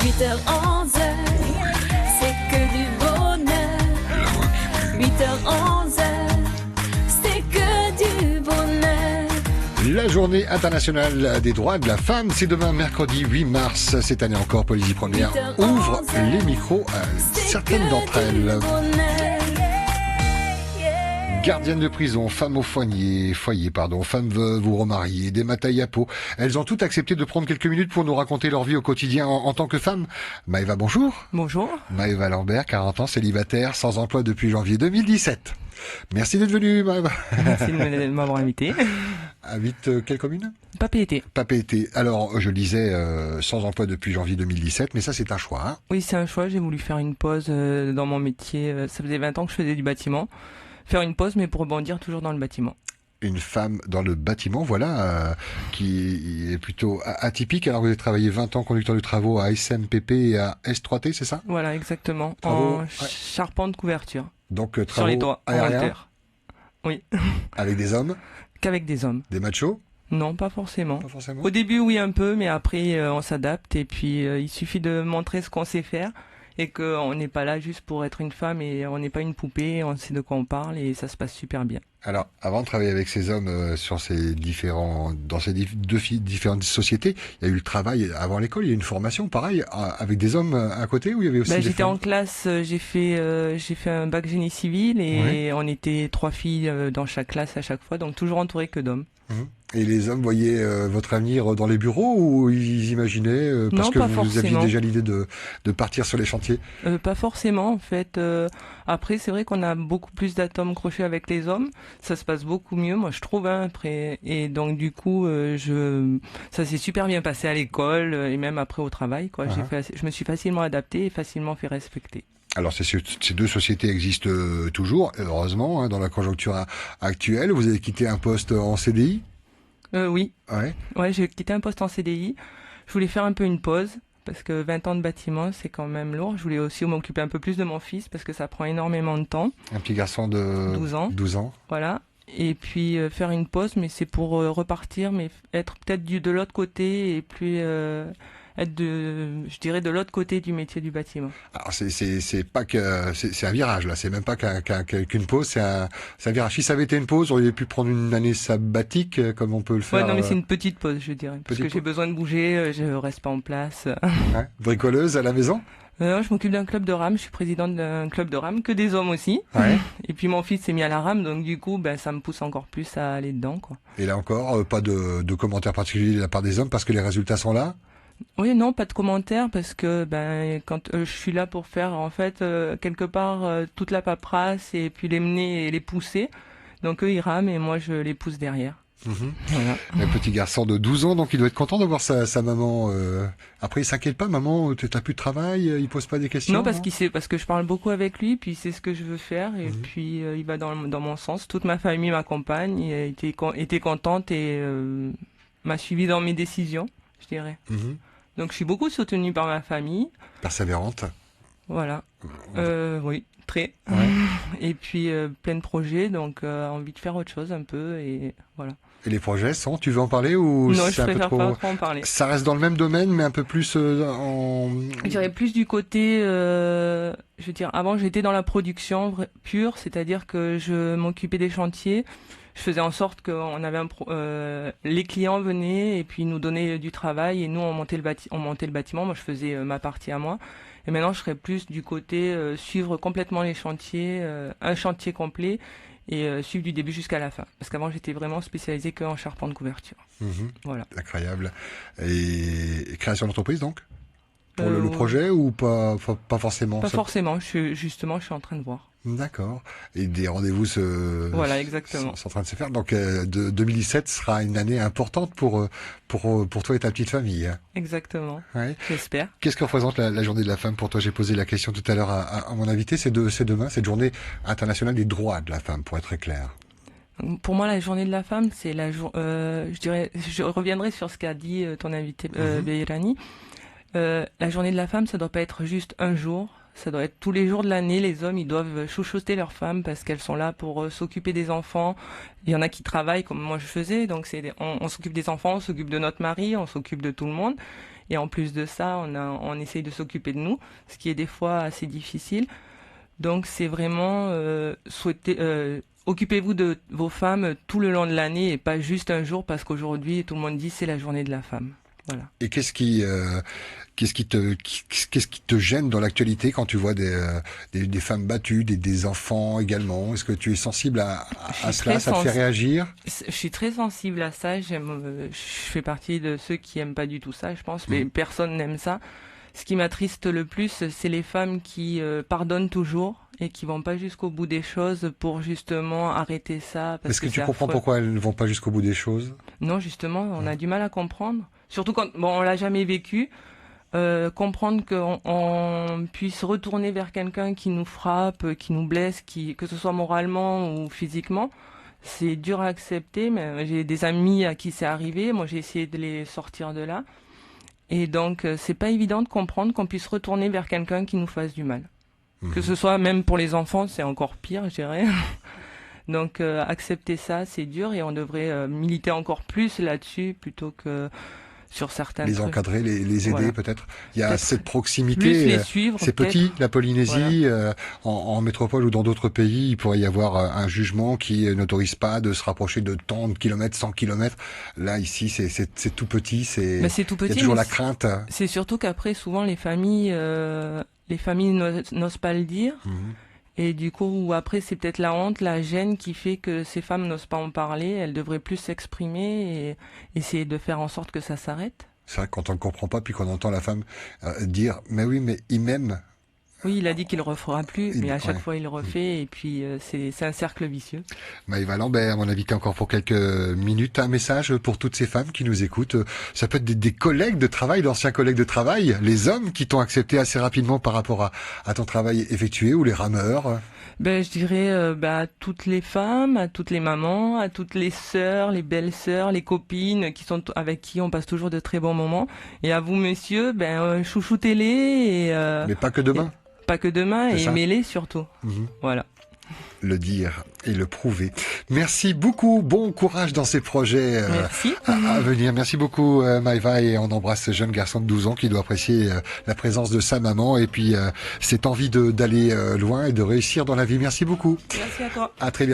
8h-11h, c'est que du bonheur. 8h-11h, c'est que du bonheur. La journée internationale des droits de la femme, c'est demain mercredi 8 mars. Cette année encore, Polysie Première ouvre les micros à certaines d'entre elles. Gardiennes de prison, femmes au foyer, femmes veuves ou remariées, des matayapos. Elles ont toutes accepté de prendre quelques minutes pour nous raconter leur vie au quotidien en tant que femmes. Maëva, bonjour. Bonjour. Maëva Lambert, 40 ans, célibataire, sans emploi depuis janvier 2017. Merci d'être venue, Maëva. Merci de m'avoir invité. Habite quelle commune ? Papeete. Papeete. Alors, je le disais, sans emploi depuis janvier 2017, mais ça, c'est un choix. Hein. Oui, c'est un choix. J'ai voulu faire une pause dans mon métier. Ça faisait 20 ans que je faisais du bâtiment. Faire une pause, mais pour rebondir toujours dans le bâtiment. Une femme dans le bâtiment, voilà, qui est plutôt atypique. Alors, vous avez travaillé 20 ans conducteur de travaux à SMPP et à S3T, c'est ça ? Voilà, exactement. Travaux, en charpente couverture. Donc, sur travaux les toits, aériens, en terre. Oui. Avec des hommes ? Qu'avec des hommes. Des machos ? Non, pas forcément. Pas forcément. Au début, oui, un peu, mais après, on s'adapte. Et puis, il suffit de montrer ce qu'on sait faire. Et qu'on n'est pas là juste pour être une femme et on n'est pas une poupée, on sait de quoi on parle et ça se passe super bien. Alors, avant de travailler avec ces hommes dans ces différentes sociétés, il y a eu le travail avant l'école, il y a eu une formation, pareil, avec des hommes à côté où il y avait aussi des J'étais femmes. en classe, j'ai fait un bac génie civil et on était 3 filles dans chaque classe à chaque fois, donc toujours entourées que d'hommes. Et les hommes voyaient votre avenir dans les bureaux ou ils imaginaient parce Non, que pas vous forcément. aviez déjà l'idée de partir sur les chantiers? Pas forcément en fait. Après c'est vrai qu'on a beaucoup plus d'atomes crochés avec les hommes. Ça se passe beaucoup mieux, moi je trouve. Après et donc du coup ça s'est super bien passé à l'école et même après au travail. Quoi. Je me suis facilement adapté et facilement fait respecter. Alors ces deux sociétés existent toujours, heureusement, dans la conjoncture actuelle. Vous avez quitté un poste en CDI? Oui. Ouais, j'ai quitté un poste en CDI. Je voulais faire un peu une pause parce que 20 ans de bâtiment, c'est quand même lourd. Je voulais aussi m'occuper un peu plus de mon fils parce que ça prend énormément de temps. Un petit garçon de 12 ans. Voilà. Et puis faire une pause, mais c'est pour repartir, mais être peut-être de l'autre côté et plus être de l'autre côté du métier du bâtiment. Alors c'est pas que c'est un virage là, c'est même pas qu'une pause, c'est un virage. Si ça avait été une pause, on aurait pu prendre une année sabbatique comme on peut le faire. Ouais, non mais c'est une petite pause, je dirais, parce que j'ai besoin de bouger, je reste pas en place. Ouais. Bricoleuse à la maison? Je m'occupe d'un club de rame, je suis présidente d'un club de rame, que des hommes aussi. Ouais. Et puis mon fils s'est mis à la rame, donc du coup, ça me pousse encore plus à aller dedans, quoi. Et là encore, pas de commentaires particuliers de la part des hommes parce que les résultats sont là? Oui, non, pas de commentaires parce que quand je suis là pour faire en fait quelque part toute la paperasse et puis les mener et les pousser. Donc eux ils rament et moi je les pousse derrière. Voilà. Un petit garçon de 12 ans, donc il doit être content de voir sa maman. Après, il s'inquiète pas, maman, t'as plus de travail, il pose pas des questions. Non, parce qu'il sait, parce que je parle beaucoup avec lui, puis il sait ce que je veux faire, et puis il va dans mon sens. Toute ma famille m'accompagne, et était contente et m'a suivi dans mes décisions, je dirais. Donc je suis beaucoup soutenue par ma famille. Persévérante. Voilà. Oui, très. Ouais. Et puis plein de projets, donc envie de faire autre chose un peu, et voilà. Et les projets sont, tu veux en parler ou non, c'est je un peu préfère trop... pas trop en parler. Ça reste dans le même domaine, mais un peu plus en... Je dirais plus du côté, je veux dire, avant j'étais dans la production pure, c'est-à-dire que je m'occupais des chantiers. Je faisais en sorte qu'on avait les clients venaient et puis nous donnaient du travail et nous on montait le bâtiment. Moi je faisais ma partie à moi. Et maintenant je serais plus du côté suivre complètement les chantiers, un chantier complet et suivre du début jusqu'à la fin. Parce qu'avant j'étais vraiment spécialisée qu'en charpente couverture. Voilà. Incroyable. Et création d'entreprise donc pour le projet ou pas forcément? Pas forcément. Je suis en train de voir. D'accord. Et des rendez-vous voilà, exactement. sont en train de se faire. Donc 2017 sera une année importante pour toi et ta petite famille. Exactement. Ouais. J'espère. Qu'est-ce que représente la journée de la femme pour toi? J'ai posé la question tout à l'heure à mon invité. C'est demain, cette journée internationale des droits de la femme, pour être très clair. Pour moi, la journée de la femme, c'est je reviendrai sur ce qu'a dit ton invité Beirani. La journée de la femme, ça doit pas être juste un jour. Ça doit être tous les jours de l'année. Les hommes, ils doivent chouchouter leurs femmes parce qu'elles sont là pour s'occuper des enfants. Il y en a qui travaillent comme moi je faisais. Donc on s'occupe des enfants, on s'occupe de notre mari, on s'occupe de tout le monde. Et en plus de ça, on essaye de s'occuper de nous, ce qui est des fois assez difficile. Donc c'est vraiment occupez-vous de vos femmes tout le long de l'année et pas juste un jour parce qu'aujourd'hui tout le monde dit c'est la journée de la femme. Voilà. Et qu'est-ce qui te gêne dans l'actualité quand tu vois des femmes battues, des enfants également? Est-ce que tu es sensible à cela? Ça te fait réagir? Je suis très sensible à ça. Je fais partie de ceux qui aiment pas du tout ça, je pense, mais personne n'aime ça. Ce qui m'attriste le plus, c'est les femmes qui pardonnent toujours et qui vont pas jusqu'au bout des choses pour justement arrêter ça. Est-ce que tu comprends pourquoi elles ne vont pas jusqu'au bout des choses? Non, justement, on a du mal à comprendre. Surtout quand on l'a jamais vécu. Comprendre qu'on puisse retourner vers quelqu'un qui nous frappe, qui nous blesse, que ce soit moralement ou physiquement, c'est dur à accepter. Mais j'ai des amis à qui c'est arrivé. Moi, j'ai essayé de les sortir de là. Et donc, c'est pas évident de comprendre qu'on puisse retourner vers quelqu'un qui nous fasse du mal. Que ce soit même pour les enfants, c'est encore pire, je dirais. Donc, accepter ça, c'est dur et on devrait militer encore plus là-dessus plutôt que sur certains les trucs. Encadrer, les aider Voilà. peut-être. Il y a Peut-être cette proximité. Plus les suivre. C'est peut-être. petit, la Polynésie. En métropole ou dans d'autres pays, il pourrait y avoir un jugement qui n'autorise pas de se rapprocher de tant de kilomètres, 100 kilomètres. Là, ici, c'est tout petit. Mais c'est tout Il y petit. a toujours mais la crainte. c'est surtout qu'après, souvent, les familles n'osent pas le dire. Et du coup, après, c'est peut-être la honte, la gêne qui fait que ces femmes n'osent pas en parler. Elles devraient plus s'exprimer et essayer de faire en sorte que ça s'arrête. C'est vrai que quand on ne comprend pas, puis qu'on entend la femme dire « Mais oui, mais il m'aime ». Oui, il a dit qu'il le refera plus, mais à chaque Ouais. fois, il le refait. Et puis, c'est un cercle vicieux. Maëva Lambert, mon invité encore pour quelques minutes. Un message pour toutes ces femmes qui nous écoutent. Ça peut être des collègues de travail, d'anciens collègues de travail, les hommes qui t'ont accepté assez rapidement par rapport à ton travail effectué, ou les rameurs. Je dirais à toutes les femmes, à toutes les mamans, à toutes les sœurs, les belles-sœurs, les copines avec qui on passe toujours de très bons moments. Et à vous, messieurs, chouchoutez-les et Mais pas que demain. pas que demain, C'est et ça. aimez-les surtout. Voilà. Le dire et le prouver. Merci beaucoup. Bon courage dans ces projets Merci. à venir. Merci beaucoup Maëva, et on embrasse ce jeune garçon de 12 ans qui doit apprécier la présence de sa maman et puis cette envie d'aller loin et de réussir dans la vie. Merci beaucoup. Merci à toi. À très bientôt.